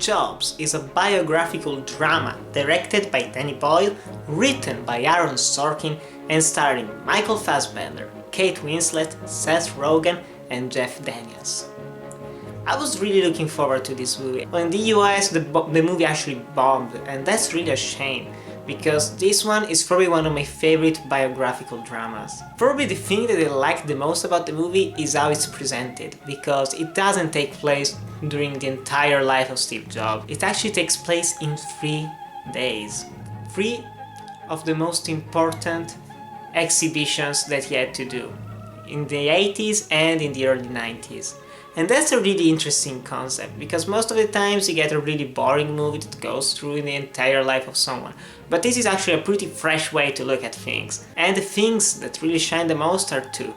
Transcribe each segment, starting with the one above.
Jobs is a biographical drama directed by Danny Boyle, written by Aaron Sorkin and starring Michael Fassbender, Kate Winslet, Seth Rogen and Jeff Daniels. I was really looking forward to this movie. Well, in the US the movie actually bombed, and that's really a shame, because this one is probably one of my favorite biographical dramas. Probably the thing that I like the most about the movie is how it's presented, because it doesn't take place during the entire life of Steve Jobs. It actually takes place in 3 days. 3 of the most important exhibitions that he had to do, in the 80s and in the early 90s. And that's a really interesting concept, because most of the times you get a really boring movie that goes through the entire life of someone. But this is actually a pretty fresh way to look at things. And the things that really shine the most are 2.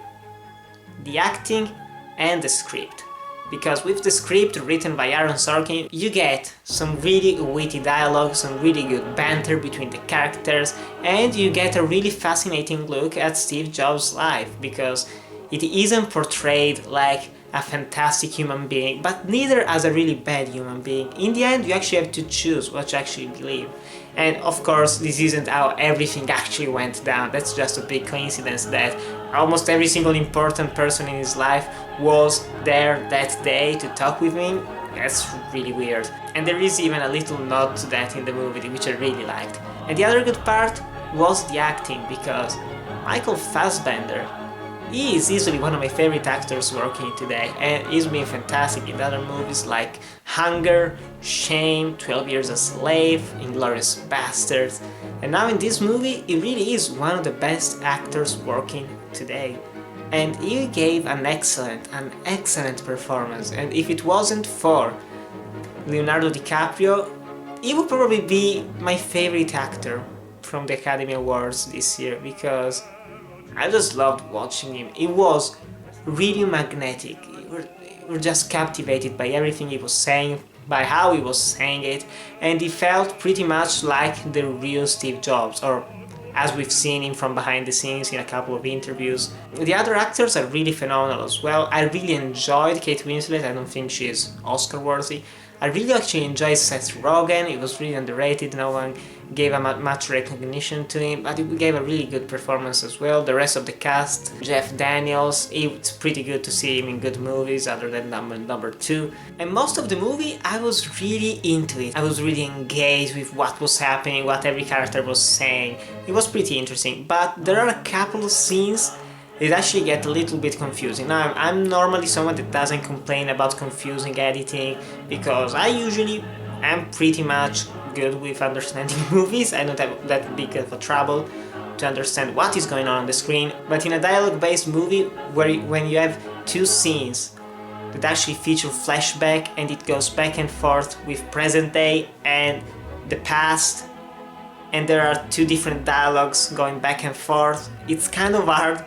The acting and the script. Because with the script written by Aaron Sorkin, you get some really witty dialogue, some really good banter between the characters, and you get a really fascinating look at Steve Jobs' life, because it isn't portrayed like a fantastic human being, but neither as a really bad human being. In the end, you actually have to choose what you actually believe. And of course, this isn't how everything actually went down. That's just a big coincidence that almost every single important person in his life was there that day to talk with him. That's really weird. And there is even a little nod to that in the movie, which I really liked. And the other good part was the acting, because Michael Fassbender, he is easily one of my favorite actors working today, and he's been fantastic in other movies like Hunger, Shame, 12 Years a Slave, Inglourious Basterds, and now in this movie he really is one of the best actors working today. And he gave an excellent performance, and if it wasn't for Leonardo DiCaprio, he would probably be my favorite actor from the Academy Awards this year, because I just loved watching him. He was really magnetic. You were just captivated by everything he was saying, by how he was saying it, and he felt pretty much like the real Steve Jobs, or as we've seen him from behind the scenes in a couple of interviews. The other actors are really phenomenal as well. I really enjoyed Kate Winslet. I don't think she's Oscar worthy. I really actually enjoyed Seth Rogen. He was really underrated. No one gave much recognition to him, but he gave a really good performance as well. The rest of the cast, Jeff Daniels, it's pretty good to see him in good movies other than number 2. And most of the movie I was really into it. I was really engaged with what was happening, what every character was saying. It was pretty interesting, but there are a couple of scenes it actually gets a little bit confusing. Now, I'm normally someone that doesn't complain about confusing editing, because I usually am pretty much good with understanding movies. I don't have that big of a trouble to understand what is going on the screen. But in a dialogue-based movie, when you have 2 scenes that actually feature flashback, and it goes back and forth with present day and the past, and there are 2 different dialogues going back and forth, it's kind of hard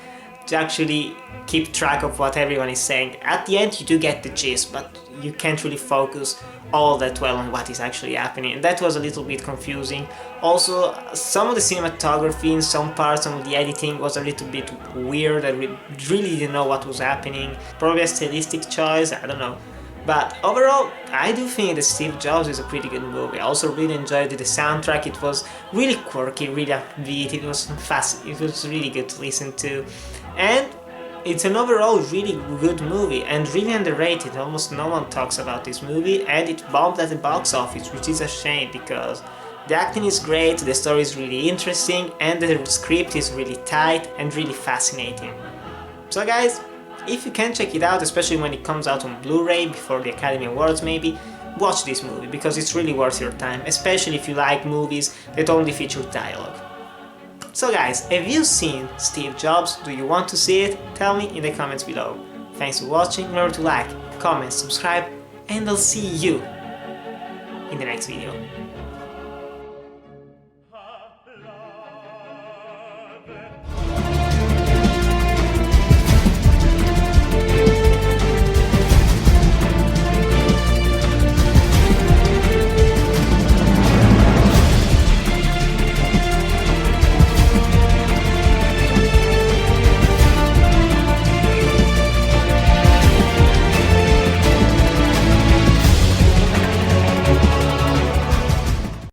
to actually keep track of what everyone is saying. At the end you do get the gist, but you can't really focus all that well on what is actually happening, and that was a little bit confusing. Also, some of the cinematography in some parts, some of the editing was a little bit weird. I really didn't know what was happening. Probably a stylistic choice, I don't know. But overall, I do think that Steve Jobs is a pretty good movie. I also really enjoyed the soundtrack. It was really quirky, really upbeat. It was fast. It was really good to listen to. And it's an overall really good movie and really underrated. Almost no one talks about this movie, and it bombed at the box office, which is a shame, because the acting is great, the story is really interesting, and the script is really tight and really fascinating. So guys, if you can check it out, especially when it comes out on Blu-ray before the Academy Awards maybe, watch this movie, because it's really worth your time, especially if you like movies that only feature dialogue. So guys, have you seen Steve Jobs? Do you want to see it? Tell me in the comments below. Thanks for watching, remember to like, comment, subscribe, and I'll see you in the next video.